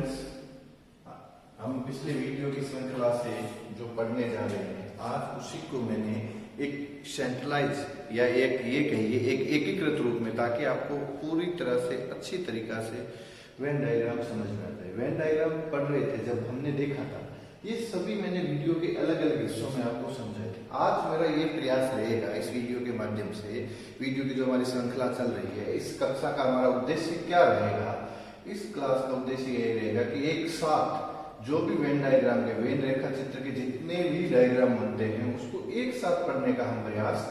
Students, हम पिछले video की श्रृंखला से जो पढ़ने जा रहे हैं, आज उसी को मैंने एक सेंट्रलाइज या एक ये कहिए एक एकीकृत रूप में, ताकि आपको पूरी तरह से अच्छी तरीका से वेन डायग्राम समझ में आता है। वेन डायग्राम पढ़ रहे थे जब हमने देखा था, ये सभी मैंने वीडियो के अलग अलग हिस्सों में आपको समझाए थे। आज मेरा ये प्रयास रहेगा इस वीडियो के माध्यम से, वीडियो की जो हमारी श्रृंखला चल रही है, इस कक्षा का हमारा उद्देश्य क्या रहेगा। इस क्लास का उद्देश्य ये रहेगा कि एक साथ जो भी वेन डायग्राम के, वेन रेखा चित्र के जितने भी डायग्राम बनते हैं उसको एक साथ पढ़ने का हम प्रयास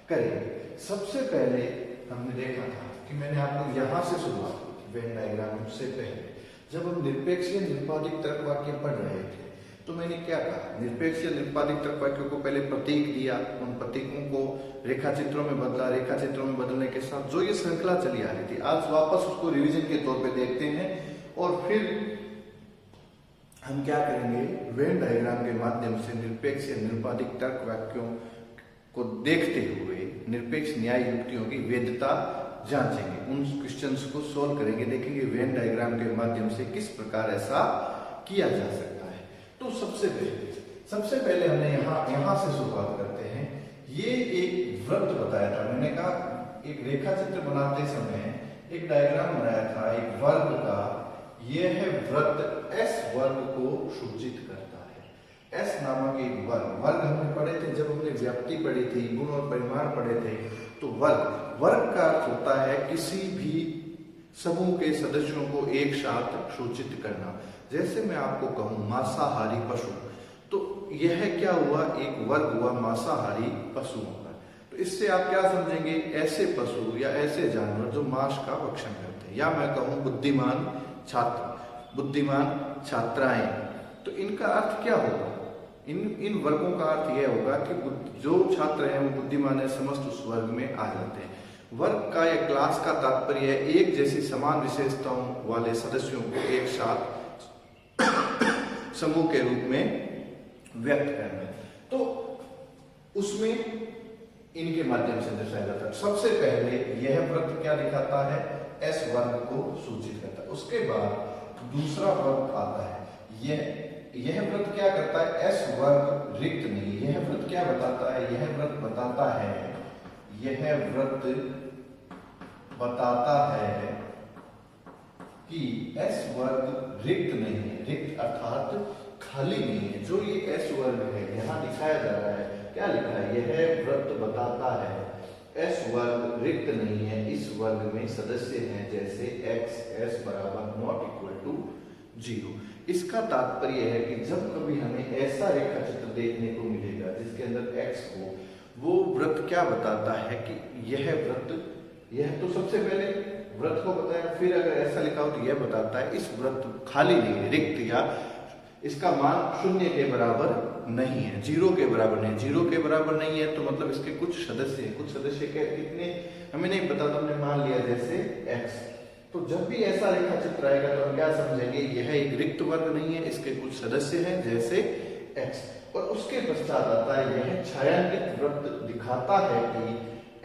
करेंगे। सबसे पहले हमने देखा था कि मैंने आपको यहाँ से शुरुआत की थी वेन डायग्राम से पहले, जब हम निरपेक्ष निरुपाधिक तर्क वाक्य पढ़ रहे थे तो मैंने क्या कहा, निरपेक्ष निरुपाधिक तर्क वाक्यों को पहले प्रतीक दिया, उन प्रतीकों को रेखा चित्रों में बदला, रेखा चित्रों में बदलने के साथ जो ये श्रृंखला चली आ रही थी, आज वापस उसको रिवीजन के तौर पे देखते हैं। और फिर हम क्या करेंगे, वेन डायग्राम के माध्यम से निरपेक्ष निरुपाधिक तर्क वाक्यों को देखते हुए निरपेक्ष न्याय युक्तियों की वैधता जांचेंगे, उन क्वेश्चंस को सोल्व करेंगे, देखेंगे वेन डायग्राम के माध्यम से किस प्रकार ऐसा किया जा सकता है। तो सबसे पहले हमने यहाँ से शुरुआत करते हैं। ये एक वृत्त बताया था, मैंने कहा एक रेखा चित्र बनाते समय एक डायग्राम बनाया था एक वर्ग का। यह है वृत्त एस वर्ग को सूचित करता है। एस नामक एक वर्ग हमने पढ़े थे जब हमने व्याप्ति पढ़ी थी, गुण और परिमाण पढ़े थे। तो वर्ग का अर्थ होता है किसी भी समूह के सदस्यों को एक साथ सूचित करना। जैसे मैं आपको कहूं मांसाहारी पशु, तो यह क्या हुआ, एक वर्ग हुआ मांसाहारी पशुओं का। तो इससे आप क्या समझेंगे, ऐसे पशु या ऐसे जानवर जो मांस का भक्षण करते हैं। या मैं कहूं बुद्धिमान छात्र, बुद्धिमान छात्राएं, तो इनका अर्थ क्या होगा, इन वर्गों का अर्थ यह होगा कि जो छात्र हैं वो बुद्धिमान है, समस्त उस वर्ग में आ जाते हैं। वर्ग का या क्लास का तात्पर्य है एक जैसी समान विशेषताओं वाले सदस्यों को एक साथ समूह के रूप में व्यक्त करना है। तो उसमें इनके माध्यम से दर्शाया जाता है। सबसे पहले यह वृत्त क्या दिखाता है, एस वर्ग को सूचित करता है। उसके बाद दूसरा वृत्त आता है, यह वृत्त क्या करता है, एस वर्ग रिक्त नहीं। यह वृत्त क्या बताता है, यह वृत्त बताता है, यह वृत्त बताता है कि एस वर्ग रिक्त नहीं है। रिक्त अर्थात खाली नहीं है। जो ये एस वर्ग है यहाँ दिखाया जा रहा है, क्या लिखा है, यह वृत्त बताता है एस वर्ग रिक्त नहीं है, इस वर्ग में सदस्य हैं जैसे एक्स एस बराबर नॉट इक्वल टू 0। इसका तात्पर्य है कि जब कभी हमें ऐसा रेखा चित्र देखने को मिलेगा जिसके अंदर एक्स हो, वो वृत्त क्या बताता है कि यह वृत्त, यह तो सबसे पहले वृत्त को बताया, फिर अगर ऐसा लिखा हो तो यह बताता है इस वृत्त खाली नहीं है, रिक्त, या इसका मान 0 के बराबर नहीं है, 0 के बराबर नहीं। 0 के बराबर नहीं है तो मतलब इसके कुछ सदस्य हैं, कुछ सदस्य के कितने हमें नहीं पता, तो हमने मान लिया जैसे x। तो जब भी ऐसा रेखा चित्र आएगा तो हम क्या समझेंगे, यह एक रिक्त वर्ग नहीं है, इसके कुछ सदस्य हैं जैसे x। और उसके पश्चात आता है, यह छायांकित वृत्त दिखाता है कि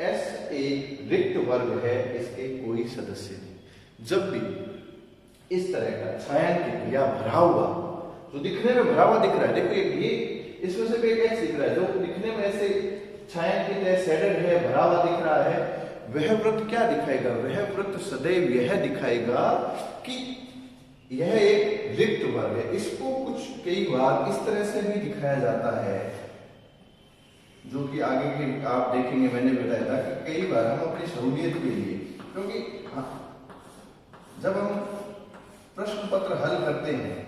s एक रिक्त वर्ग है, इसके कोई सदस्य नहीं। जब भी इस तरह का छायांकित या भरा हुआ, जो दिखने में भरा हुआ दिख रहा है, देखो ये इसमें से एक एक्स दिख रहा है, जो दिखने में ऐसे छायांकित है, शेडेड है, भरा हुआ दिख रहा है, वह वृत्त क्या दिखाएगा, वह वृत्त सदैव यह दिखाएगा कि यह एक रिक्त वर्ग है। इसको कुछ कई बार इस तरह से भी दिखाया जाता है, जो कि आगे के आप देखेंगे, मैंने बताया था कि कई बार हम अपनी सहूलियत के लिए, क्योंकि जब हम प्रश्न पत्र हल करते हैं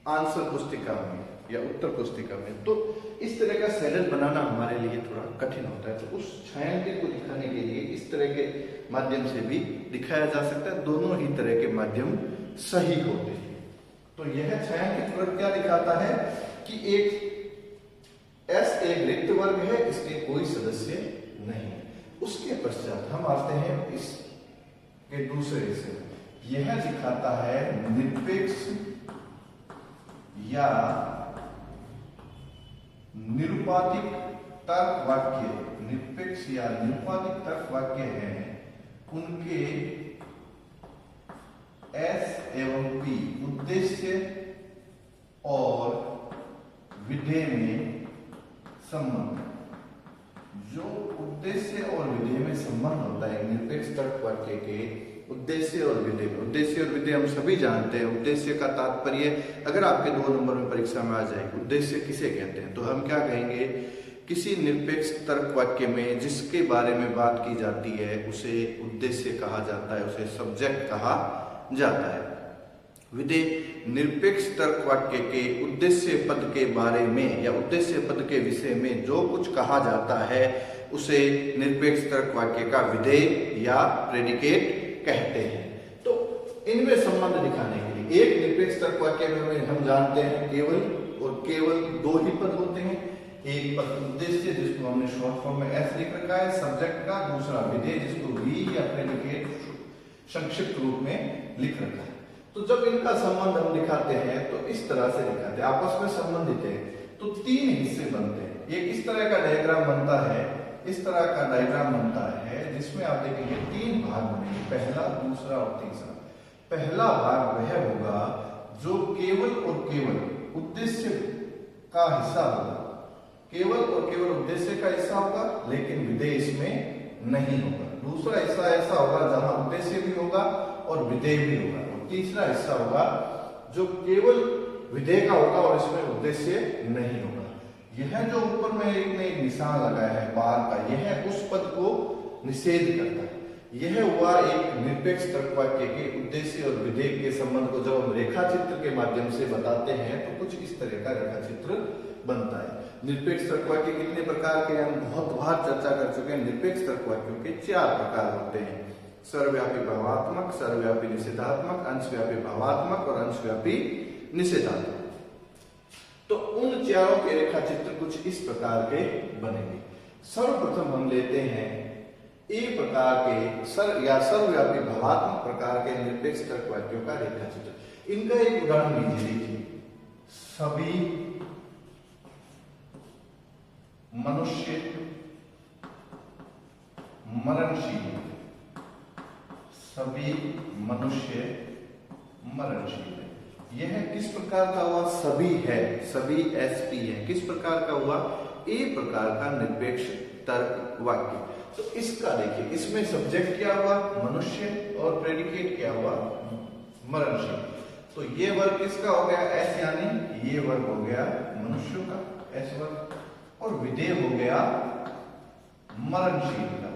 आंसर पुस्तिका में या उत्तर पुस्तिका में, तो इस तरह का शेडेड बनाना हमारे लिए थोड़ा कठिन होता है। तो उस छायांकित को दिखाने के लिए इस तरह के माध्यम से भी दिखाया जा सकता है, दोनों ही तरह के माध्यम सही होते हैं। तो यह छायांकित वृत्त क्या दिखाता है कि एक एस एक रिक्त वर्ग है, इसके कोई सदस्य नहीं। उसके पश्चात हम आते हैं इसके दूसरे हिस्से, यह दिखाता है निरपेक्ष या निरुपाधिक तर्क वाक्य, निरपेक्ष या निरुपाधिक तर्क वाक्य हैं, उनके एस विधेय में संबंध होता है निरपेक्ष तर्क वाक्य के उद्देश्य और विधेय में। उद्देश्य और विधेय हम सभी जानते हैं। उद्देश्य का तात्पर्य अगर आपके 2 नंबर में परीक्षा में आ जाए, उद्देश्य किसे कहते हैं, तो हम क्या कहेंगे, किसी निरपेक्ष तर्क वाक्य में जिसके बारे में बात की जाती है उसे उद्देश्य कहा जाता है, उसे सब्जेक्ट कहा जाता है। विधेय निरपेक्ष तर्क वाक्य के उद्देश्य पद के बारे में या उद्देश्य पद के विषय में जो कुछ कहा जाता है उसे निरपेक्ष तर्क वाक्य का विधेय या प्रेडिकेट कहते हैं। तो इनमें संबंध दिखाने के लिए एक निरपेक्ष तर्क वाक्य में हम जानते हैं केवल और केवल 2 ही पद होते हैं। एक पद उद्देश्य जिसको हमने शॉर्ट फॉर्म में एस लिख रखा है सब्जेक्ट का, दूसरा विधेय जिसको वी या प्रेडिकेट संक्षिप्त रूप में लिख रखा है। तो जब इनका संबंध हम दिखाते हैं तो इस तरह से दिखाते हैं, आपस में संबंधित है तो 3 हिस्से बनते हैं। एक इस तरह का डायग्राम बनता है, इस तरह का डायग्राम बनता है जिसमें आप देखेंगे 3 भाग बनेंगे, पहला, दूसरा और तीसरा। पहला भाग वह होगा जो केवल और केवल उद्देश्य का हिस्सा होगा, केवल और केवल उद्देश्य का हिस्सा होगा, लेकिन विधेय इसमें नहीं होगा। दूसरा हिस्सा ऐसा होगा जहां उद्देश्य भी होगा और विधेय भी होगा। और तीसरा हिस्सा होगा जो केवल विधेय का होगा और इसमें उद्देश्य नहीं होगा। यह जो ऊपर में एक निशान लगाया है बार का, यह उस पद को निषेध करता है। यह हुआ एक निरपेक्ष तर्क वाक्य के उद्देश्य और विधेय के संबंध को जब हम रेखा चित्र के माध्यम से बताते हैं तो कुछ इस तरह का रेखा चित्र बनता है। निरपेक्ष तर्क वाक्य कितने प्रकार के हम बहुत बार चर्चा कर चुके हैं। निरपेक्ष तर्क वाक्यों के 4 प्रकार होते हैं, सर्वव्यापी भावात्मक, सर्वव्यापी निषेधात्मक, अंशव्यापी भावात्मक और अंशव्यापी निषेधात्मक। तो उन चारों के रेखा चित्र कुछ इस प्रकार के बनेंगे। सर्वप्रथम हम लेते हैं ए प्रकार के सर्वव्यापी भावात्मक प्रकार के निरपेक्ष तर्क वाक्यों का रेखा चित्र। इनका एक उदाहरण लीजिए, सभी मनुष्य मरणशील, सभी मनुष्य मरणशील है। यह किस प्रकार का हुआ, सभी है, सभी एसपी है, किस प्रकार का हुआ, ए प्रकार का निरपेक्ष तर्क वाक्य। तो इसका देखिए, इसमें सब्जेक्ट क्या हुआ, मनुष्य, और प्रेडिकेट क्या हुआ, मरणशील। तो ये वर्ग किसका हो गया, एस, यानी ये वर्ग हो गया मनुष्यों का, एस वर्ग, और विधेय हो गया मरणशील का,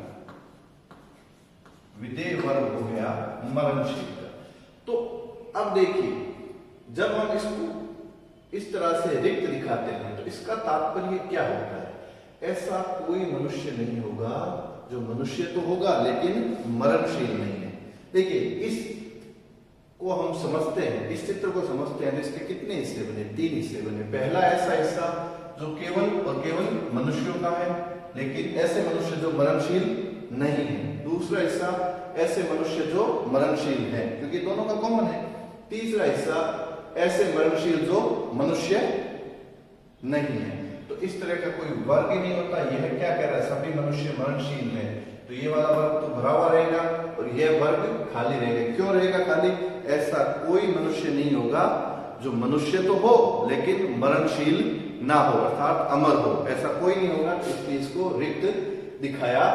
विधेय वर्ग हो गया मरणशील का। तो अब देखिए, जब हम इसको इस तरह से रिक्त दिखाते हैं तो इसका तात्पर्य क्या होता है, ऐसा कोई मनुष्य नहीं होगा जो मनुष्य तो होगा लेकिन मरणशील नहीं है। देखिए, इस को हम समझते हैं, इस चित्र को समझते हैं, इसके कितने हिस्से बने, 3 हिस्से बने। पहला ऐसा हिस्सा जो केवल और केवल मनुष्यों का है, लेकिन ऐसे मनुष्य जो मरणशील नहीं है। दूसरा हिस्सा ऐसे मनुष्य जो मरणशील है, क्योंकि दोनों का कॉमन है। तीसरा हिस्सा ऐसे मरणशील जो मनुष्य नहीं है। तो इस तरह का कोई वर्ग ही नहीं होता। यह क्या कह रहा है, सभी मनुष्य मरणशील है, तो ये वाला वर्ग तो भरा हुआ रहेगा और यह वर्ग खाली रहेगा। क्यों रहेगा खाली, ऐसा कोई मनुष्य नहीं होगा जो मनुष्य तो हो लेकिन मरणशील ना हो, अर्थात अमर हो, ऐसा कोई नहीं होगा। इसलिए इसको रिक्त दिखाया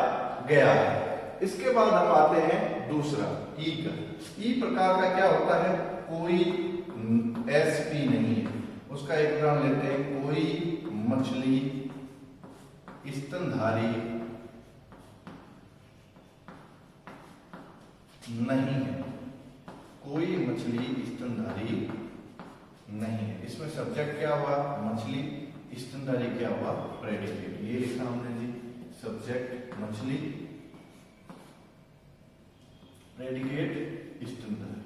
गया है। इसके बाद हम आते हैं दूसरा, ई का। ई प्रकार का क्या होता है, कोई एसपी नहीं है। उसका एक उदाहरण लेते हैं, कोई मछली स्तनधारी नहीं है, कोई मछली स्तनधारी नहीं है। इसमें सब्जेक्ट क्या हुआ, मछली, स्तनधारी क्या हुआ, प्रेडिकेट। ये लिखा हमने जी, सब्जेक्ट मछली, प्रेडिकेट स्तनधारी।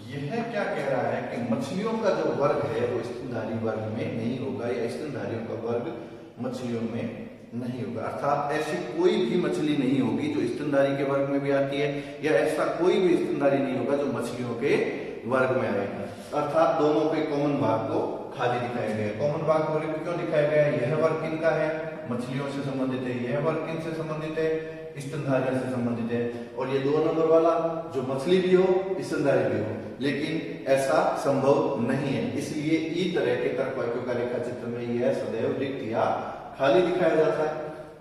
यह क्या कह रहा है कि मछलियों का जो वर्ग है वो स्तनधारी वर्ग में नहीं होगा, या स्तनधारियों का वर्ग मछलियों में नहीं होगा। अर्थात ऐसी कोई भी मछली नहीं होगी जो स्तनधारी के वर्ग में भी आती है, या ऐसा कोई भी स्तनधारी नहीं होगा जो मछलियों के वर्ग में आएगा। अर्थात दोनों के कॉमन भाग को खाली दिखाया गया है। कॉमन भाग को रिक्त क्यों दिखाया गया है, यह वर्ग किनका है, मछलियों से संबंधित है, यह वर्ग किन से संबंधित है, स्तनधारियों से संबंधित है। और ये 2 नंबर वाला जो मछली भी हो स्तनधारी भी हो, लेकिन ऐसा संभव नहीं है। इसलिए ई तरह के तर्क वाक्यों का रेखा चित्र में यह सदैव रिक्त या खाली दिखाया जाता है।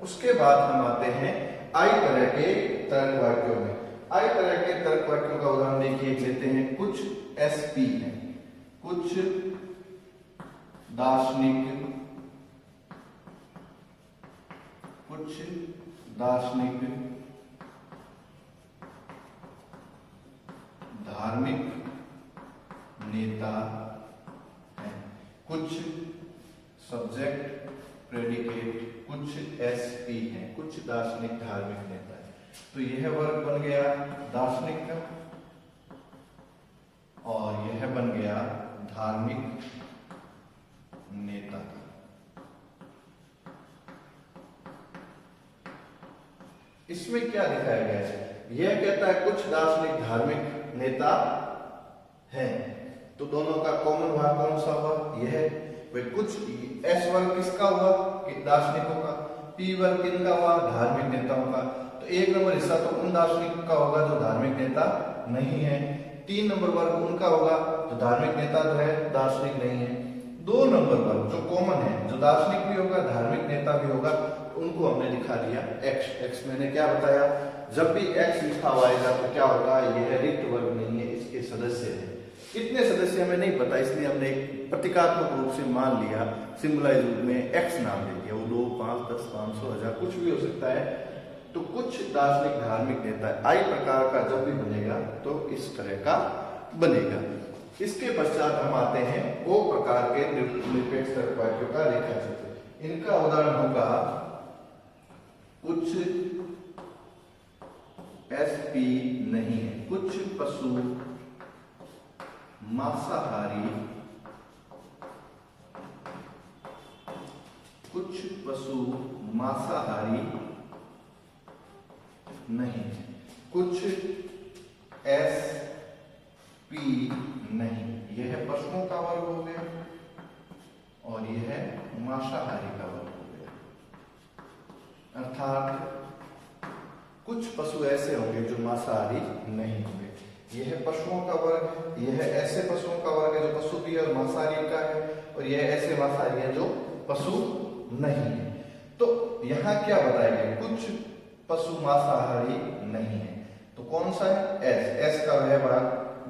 उसके बाद हम आते हैं आई तरह के तर्क वाक्यों में। आई तरह के तर्क वाक्यों का उदाहरण देखिए, लेते हैं कुछ एसपी है, कुछ दार्शनिक, कुछ दार्शनिक धार्मिक नेता है, कुछ सब्जेक्ट प्रेडिकेट, कुछ एसपी है, कुछ दार्शनिक धार्मिक नेता है। तो यह वर्ग बन गया दार्शनिक का और यह बन गया धार्मिक नेता का। इसमें क्या दिखाया गया है? यह कहता है कुछ दार्शनिक धार्मिक नेता हैं, तो दोनों का कॉमन भाग कौन सा हुआ? यह। वे कुछ एस वर्ग किसका हुआ? कि दार्शनिकों का। पी वर्ग किनका हुआ? धार्मिक नेताओं का। तो एक नंबर हिस्सा तो उन दार्शनिकों का होगा जो धार्मिक नेता नहीं है। 3 नंबर वर्ग उनका होगा जो धार्मिक नेता जो है दार्शनिक नहीं है। 2 नंबर वर्ग जो कॉमन है, जो दार्शनिक भी होगा धार्मिक नेता भी होगा, उनको हमने दिखा दिया एक्स। एक्स मैंने क्या बताया? जब भी एक्स लिखा हुआ आएगा तो क्या होगा? यह रिक्त वर्ग नहीं है, इसके सदस्य है। कितने सदस्य हमें नहीं पता, इसलिए हमने एक प्रतीकात्मक रूप से मान लिया, सिंबलाइज रूप में एक्स नाम दे दिया। वो 2, 5, 10, 500, 1000 कुछ भी हो सकता है। तो कुछ दार्शनिक धार्मिक नेता आई प्रकार का जब भी बनेगा तो इस तरह का बनेगा। इसके पश्चात हम आते हैं ओ प्रकार के निरपेक्ष तर्क वाक्यों का रेखा चित्र। इनका उदाहरण होगा कुछ एसपी नहीं है, कुछ पशु मांसाहारी, कुछ पशु मांसाहारी नहीं, कुछ एसपी नहीं। यह पशुओं का वर्ग हो गया और यह मांसाहारी का वर्ग हो गया। अर्थात कुछ पशु ऐसे होंगे जो मांसाहारी नहीं होंगे। यह पशुओं का वर्ग है, यह ऐसे पशुओं का वर्ग है जो पशु भी है और मांसाहारी का है, और यह ऐसे मांसाहारी है जो पशु नहीं है। तो यहां क्या बताया गया? कुछ पशु मांसाहारी नहीं है, तो कौन सा है? एस। एस का वह भाग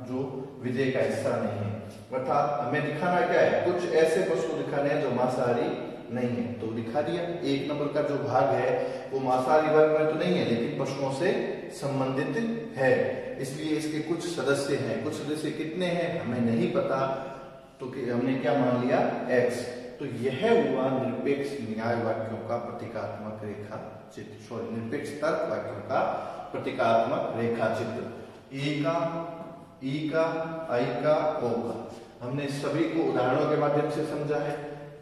जो विधेय का हिस्सा नहीं है। अर्थात हमें दिखाना क्या है? कुछ ऐसे पशु दिखाने हैं जो मांसाहारी नहीं है, तो दिखा दिया। 1 नंबर का जो भाग है वो मांसाहारी वर्ग में तो नहीं है, लेकिन पशुओं से संबंधित है, इसलिए इसके कुछ सदस्य हैं। कुछ सदस्य कितने हैं हमें नहीं पता, तो हमने क्या मान लिया? एक्स। तो यह हुआ निरपेक्ष न्याय वाक्यों का प्रतीकात्मक रेखा चित्र, सॉरी निरपेक्ष तर्क वाक्यों का प्रतीकात्मक रेखा चित्र। ए का, ई का, आई का, ओ का हमने सभी को उदाहरणों के माध्यम से समझा है।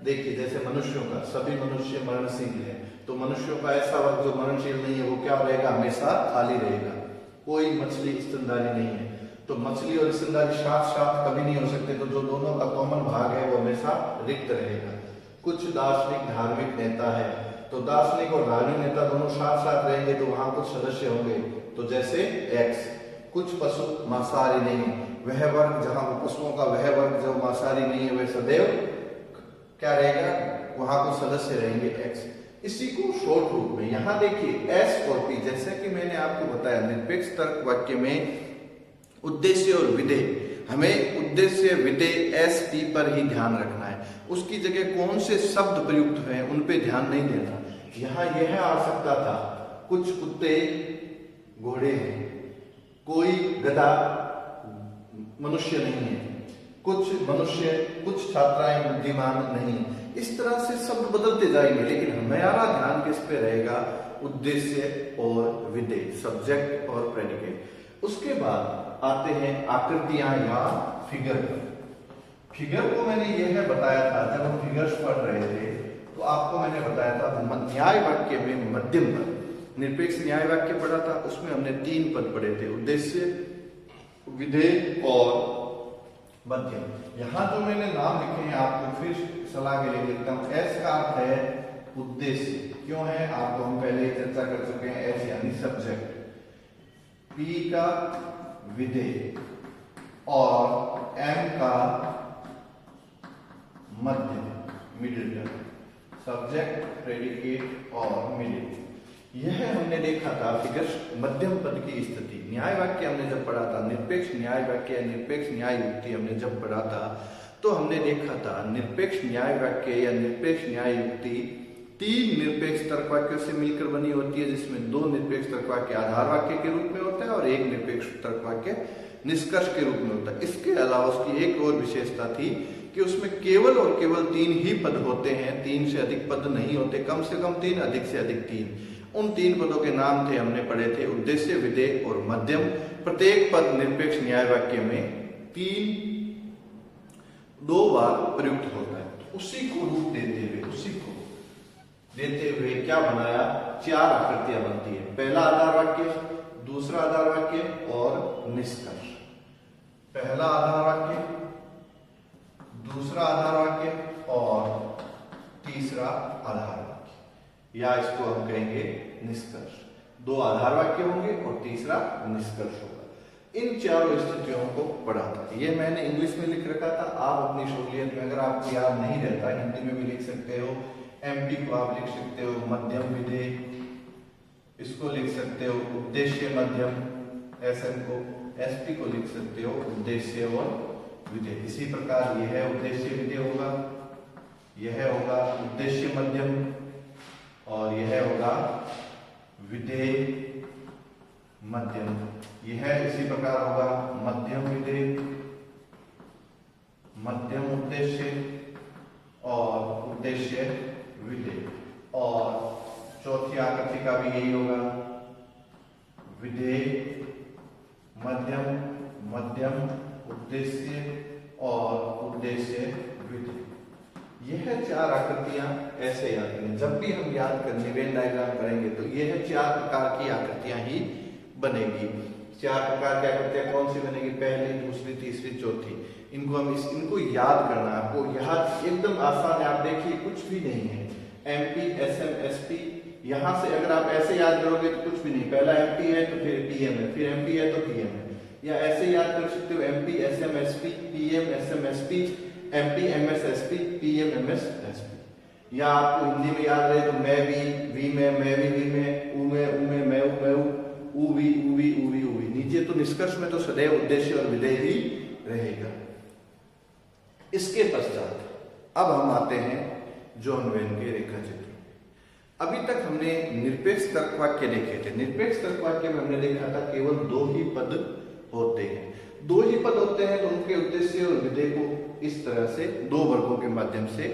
देखिए जैसे मनुष्यों का, सभी मनुष्य मरणशील है, तो मनुष्यों का ऐसा वर्ग जो मरणशील नहीं है वो क्या रहेगा? हमेशा खाली रहेगा। कोई मछली स्तनधारी नहीं है, तो मछली और स्तनधारी साथ साथ कभी नहीं हो सकते, तो जो दोनों का कॉमन भाग है वो हमेशा रिक्त रहेगा। कुछ दार्शनिक धार्मिक नेता है, तो दार्शनिक और धार्मिक नेता दोनों साथ साथ रहेंगे, तो वहां कुछ सदस्य होंगे, तो जैसे एक्स। कुछ पशु मांसाहारी नहीं है, वह वर्ग जहां पशुओं का वह वर्ग जो मांसाहारी नहीं है वह सदैव क्या रहेगा? वहां कुछ सदस्य रहेंगे एक्स। इसी को शॉर्ट रूप में यहां देखिए एस और पी, जैसे कि मैंने आपको बताया निरपेक्ष तर्क वाक्य में उद्देश्य और विधेय, हमें उद्देश्य विधेय एस पी पर ही ध्यान रखना है। उसकी जगह कौन से शब्द प्रयुक्त हैं उन पे ध्यान नहीं देना। यहां यह आ सकता था कुछ कुत्ते घोड़े हैं, कोई गधा मनुष्य नहीं है, कुछ मनुष्य, कुछ छात्राएं बुद्धिमान नहीं। इस तरह से शब्द बदलते जाएंगे, लेकिन हमारा ध्यान किस पे रहेगा? उद्देश्य और विधेय, सब्जेक्ट और प्रेडिकेट। उसके बाद आते हैं आकृतियां या फिगर। फिगर को मैंने यह बताया था, जब हम फिगर्स पढ़ रहे थे तो आपको मैंने बताया था न्याय वाक्य में मध्यम पद, निरपेक्ष न्याय वाक्य पढ़ा था, उसमें हमने 3 पद पढ़े थे, उद्देश्य, विधेय और मध्यम। यहां जो मैंने नाम लिखे हैं आपको फिर सलाह के लिए लिखता हूं। एस का अर्थ है उद्देश्य, क्यों है आपको हम पहले ही चर्चा कर चुके हैं, एस यानी सब्जेक्ट। पी का विधेय और एम का मध्य, मिडिल टर्म। सब्जेक्ट, प्रेडिकेट और मीडियम। यह हमने देखा था फिगर मध्यम पद की स्थिति। न्याय वाक्य हमने जब पढ़ा था, निरपेक्ष न्याय वाक्य या निरपेक्ष न्याय युक्ति हमने जब पढ़ा था, तो हमने देखा था निरपेक्ष न्याय वाक्य या निरपेक्ष न्याय युक्ति 3 निरपेक्ष तर्क वाक्यों से मिलकर बनी होती है, जिसमें 2 निरपेक्ष तर्क वाक्य आधार वाक्य के रूप में होता है और 1 निरपेक्ष तर्क वाक्य निष्कर्ष के रूप में होता है। इसके अलावा उसकी एक और विशेषता थी कि उसमें केवल और केवल 3 ही पद होते हैं, 3 से अधिक पद नहीं होते, कम से कम 3, अधिक से अधिक 3। उन 3 पदों के नाम थे, हमने पढ़े थे, उद्देश्य, विधेय और मध्यम। प्रत्येक पद निरपेक्ष न्याय वाक्य में 2 बार प्रयुक्त होता है। तो उसी को रूप देते हुए क्या बनाया, 4 आकृतियां बनती है। पहला आधार वाक्य, दूसरा आधार वाक्य और निष्कर्ष। पहला आधार वाक्य, दूसरा आधार वाक्य और तीसरा आधार वाक्य, या इसको हम कहेंगे निष्कर्ष। 2 आधार वाक्य होंगे और तीसरा निष्कर्ष होगा। इन चारों स्थितियों को पढ़ा था। ये मैंने इंग्लिश में लिख रखा था, आप अपनी सहूलियत में, अगर आपको याद नहीं रहता, हिंदी में भी लिख सकते हो। एमपी को आप लिख सकते हो मध्यम विधेय, इसको लिख सकते हो उद्देश्य मध्यम, एसएम को, एसपी को लिख सकते हो उद्देश्य और विधेय। इसी प्रकार यह उद्देश्य विधेय होगा, यह होगा उद्देश्य मध्यम और यह होगा विधेय मध्यम। यह इसी प्रकार होगा मध्यम विधेय, मध्यम उद्देश्य और उद्देश्य विधेय। और चौथी आकृति का भी यही होगा, विधेय मध्यम, मध्यम उद्देश्य और उद्देश्य विधेय। यह 4 आकृतियां ऐसे याद करें। जब भी हम याद करेंगे, वेन डायग्राम करेंगे, तो यह 4 प्रकार की आकृतियां ही बनेगी। 4 प्रकार की आकृतियां कौन सी बनेगी, पहली, दूसरी, तीसरी, चौथी। इनको हम इनको याद करना है। आपको याद एकदम आसान है। आप देखिए कुछ भी नहीं है, एमपी, एसएम, एसपी, यहां से अगर आप ऐसे याद करोगे तो कुछ भी नहीं। पहला एमपी है तो फिर पीएम है, फिर एमपी है तो पीएम है, या ऐसे याद कर सकते हो MP, SM, SP, PM, SM, SP, MP, MS, SP, PM, MS, SP. या आपको हिंदी में याद रहे तो मैं भी, वी में, मैं भी, वी में, ऊ में, ऊ में, मैं ऊ, वी, ऊवी, ऊवी, ऊवी। नीचे तो निष्कर्ष में तो सदैव उद्देश्य और विधेय ही रहेगा। इसके पश्चात अब हम आते हैं जॉन वेन के रेखा चित्र। अभी तक हमने निरपेक्ष तर्क वाक्य देखे थे। निरपेक्ष तर्क वाक्य में हमने देखा था केवल 2 ही पद होते हैं। 2 ही पद होते हैं तो उनके उद्देश्य और विधेय को इस तरह से 2 वर्गों के माध्यम से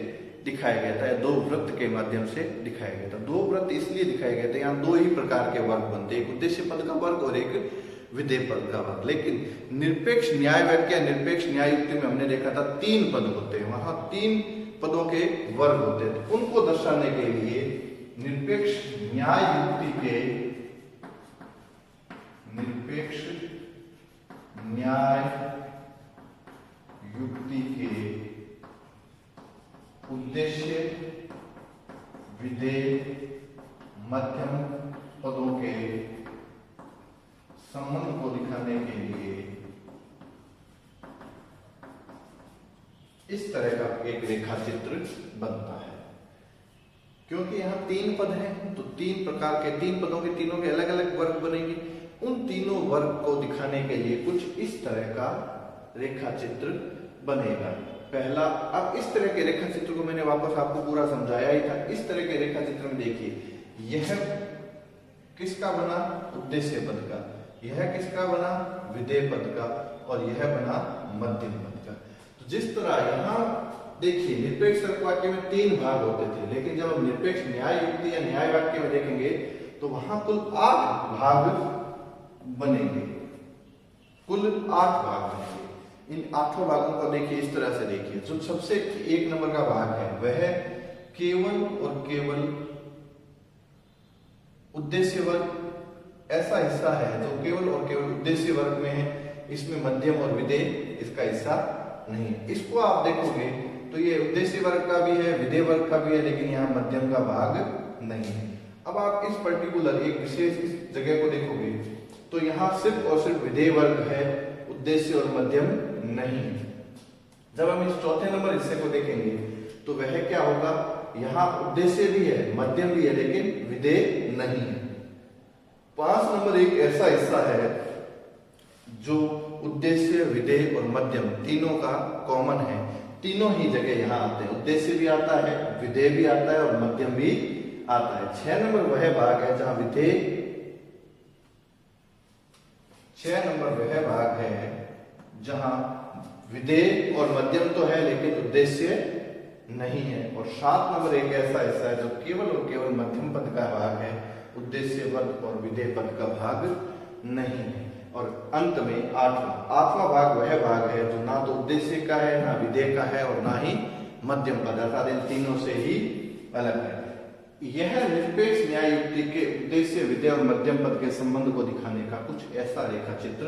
दिखाया गया था, या 2 वृत्त के माध्यम से दिखाया गया था। 2 वृत्त इसलिए दिखाए गए थे, यहाँ 2 ही प्रकार के वर्ग बनते, एक उद्देश्य पद का वर्ग और एक विधेय पद का वर्ग। लेकिन निरपेक्ष न्याय वाक्य, निरपेक्ष न्याय युक्ति में हमने देखा था 3 पद होते हैं, वहां 3 पदों के वर्ग होते थे। उनको दर्शाने के लिए निरपेक्ष न्याय युक्ति के, निरपेक्ष न्याय युक्ति के उद्देश्य, विधेय, मध्यम पदों के संबंध को दिखाने के लिए इस तरह का एक रेखा चित्र बनता है। क्योंकि यहाँ 3 पद हैं तो 3 प्रकार के, 3 पदों के तीनों के अलग अलग वर्ग बनेंगे। उन तीनों वर्ग को दिखाने के लिए कुछ इस तरह का रेखा चित्र बनेगा। पहला, अब इस तरह के रेखा चित्र को मैंने वापस आपको पूरा समझाया ही था। इस तरह के रेखा चित्र में देखिए, यह किसका बना, उद्देश्य पद का, यह किसका बना, विधेय पद का, और यह बना मध्यम पद का। तो जिस तरह यहाँ देखिए निरपेक्ष तर्क वाक्य में 3 भाग होते थे, लेकिन जब हम निरपेक्ष न्याय युक्ति या न्याय वाक्य में देखेंगे तो वहां कुल 8 भाग बनेंगे, कुल 8 भाग बनेंगे। इन 8 भागों को देखिए इस तरह से देखिए। जो सबसे 1 नंबर का भाग है वह केवल और केवल उद्देश्य वर्ग, ऐसा हिस्सा है जो केवल और केवल उद्देश्य वर्ग में है। इसमें मध्यम और विधेय इसका हिस्सा नहीं है। इसको आप देखोगे तो ये उद्देश्य वर्ग का भी है, विधेय वर्ग का भी है, लेकिन यहाँ मध्यम का भाग नहीं है। अब आप इस पर्टिकुलर एक विशेष इस जगह को देखोगे तो यहाँ सिर्फ और सिर्फ विधेय वर्ग है, उद्देश्य और मध्यम नहीं है। जब हम इस चौथे नंबर हिस्से को देखेंगे तो वह क्या होगा, यहाँ उद्देश्य भी है, मध्यम भी है, लेकिन विधेय नहीं है। 5 नंबर एक ऐसा हिस्सा है जो उद्देश्य, विधेय और मध्यम तीनों का कॉमन है। तीनों ही जगह यहाँ आते हैं, उद्देश्य भी आता है, विधेय भी आता है और मध्यम भी आता है। 6 नंबर वह भाग है जहां विधेय 6 नंबर वह भाग है जहां विधेय और मध्यम तो है लेकिन उद्देश्य नहीं है। और 7 नंबर एक ऐसा हिस्सा है जो केवल और केवल मध्यम पद का भाग है, उद्देश्य पद और विधेय पद का भाग नहीं है। और अंत में आठवां भाग वह भाग है जो ना तो उद्देश्य का है, ना विधेय का है और ना ही मध्यम पद, अर्थात इन तीनों से ही अलग है। यह निरपेक्ष न्याय युक्ति के उद्देश्य, विधेय और मध्यम पद के संबंध को दिखाने का कुछ ऐसा रेखा चित्र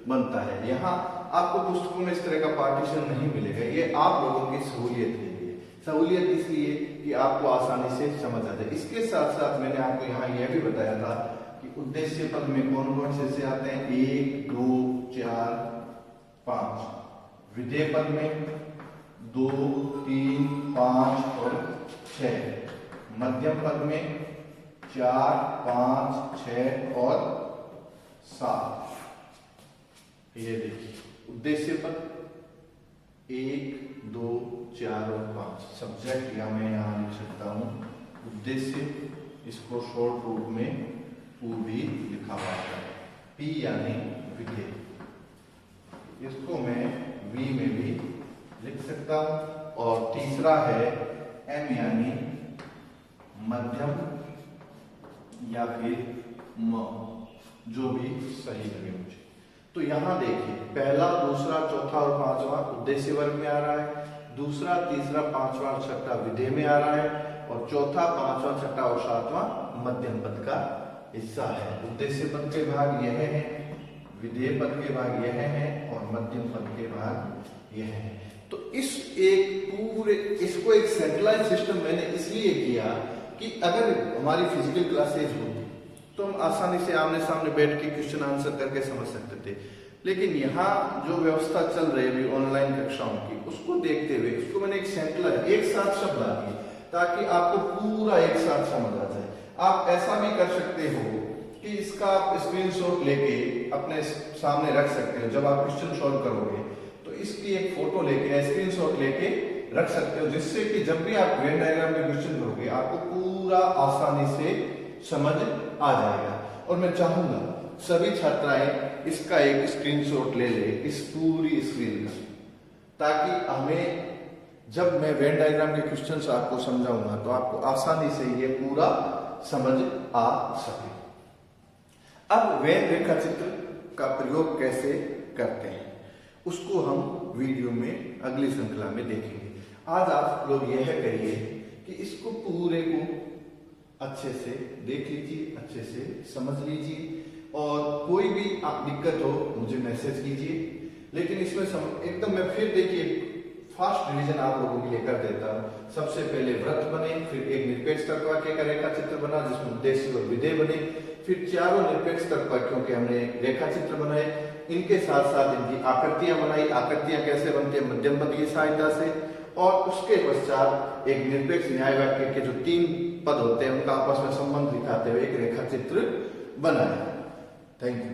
बनता है। यहाँ आपको पुस्तकों में इस तरह का पार्टीशन नहीं मिलेगा, ये आप लोगों की सहूलियत के लिए, सहूलियत इसलिए कि आपको आसानी से समझ आ जाए। इसके साथ साथ मैंने आपको यहाँ यह भी बताया था कि उद्देश्य पद में कौन कौन से आते हैं, 1, 2, 4, 5, विधेय पद में 2, 3, 5 और 6, मध्यम पद में 4, 5, 6 और 7। ये देखिए उद्देश्य पद 1, 2, 4 और 5 सब्जेक्ट, या मैं यहाँ लिख सकता हूँ उद्देश्य, इसको शॉर्ट रूप में पू भी लिखा हुआ है, P यानी विधेय, इसको मैं V में भी लिख सकता हूँ। और तीसरा है M यानी मध्यम या फिर म, जो भी सही लगे मुझे। तो यहाँ देखिए पहला, दूसरा, चौथा और 5वां उद्देश्य वर्ग में आ रहा है, दूसरा, तीसरा, 5वां और 6वां विधेय में आ रहा है, और चौथा, 5वां, 6वां और 7वां मध्यम पद का हिस्सा है। उद्देश्य पद के भाग यह है, विधेय पद के भाग यह है और मध्यम पद के भाग यह है। तो इस एक पूरे इसको एक सेंट्रलाइज सिस्टम मैंने इसलिए किया कि अगर हमारी फिजिकल क्लासेज होती तो हम आसानी से आमने सामने बैठ के क्वेश्चन आंसर करके समझ सकते थे, लेकिन यहाँ जो व्यवस्था चल रही है ऑनलाइन कक्षाओं की, उसको देखते हुए उसको मैंने एक सेंट्रलाइज एक साथ शब्द ला दिए ताकि आपको पूरा एक साथ समझ आ जाए। आप ऐसा भी कर सकते हो कि इसका आप स्क्रीनशॉट लेके अपने सामने रख सकते हो, जब आप क्वेश्चन सॉल्व करोगे तो इसकी एक फोटो लेके स्क्रीनशॉट लेके रख सकते हो, जिससे कि जब भी आप वेन डायग्राम में क्वेश्चन करोगे आपको पूरा आसानी से समझ आ जाएगा। और मैं चाहूंगा सभी छात्राएं इसका एक स्क्रीनशॉट ले ले इस पूरी स्क्रीन का, ताकि हमें जब मैं वेन डायग्राम के क्वेश्चंस आपको समझाऊंगा तो आपको आसानी से ये पूरा समझ आ सके। अब वेन रेखा चित्र का प्रयोग कैसे करते हैं उसको हम वीडियो में अगली श्रृंखला में देखेंगे। आज आप लोग यह करिए कि इसको पूरे को अच्छे से देख लीजिए, अच्छे से समझ लीजिए, और कोई भी आप दिक्कत हो मुझे मैसेज कीजिए। लेकिन इसमें एकदम मैं फिर देखिए फास्ट रिवीजन आप लोगों के लिए कर देता हूँ। सबसे पहले वृत्त बने, फिर एक निरपेक्ष तर्कवाक्य का रेखा चित्र बना जिसमें उद्देश्य और विधेय बने, फिर चारों निरपेक्ष तर्कवाक्यों के हमने रेखा चित्र बनाए, इनके साथ साथ इनकी आकृतियां बनाई। आकृतियां कैसे बनती है, मध्यम पद की सहायता से, और उसके पश्चात एक निरपेक्ष न्याय वाक्य के जो 3 पद होते हैं उनका आपस में संबंध दिखाते हुए एक रेखा चित्र बनाया। Thank you.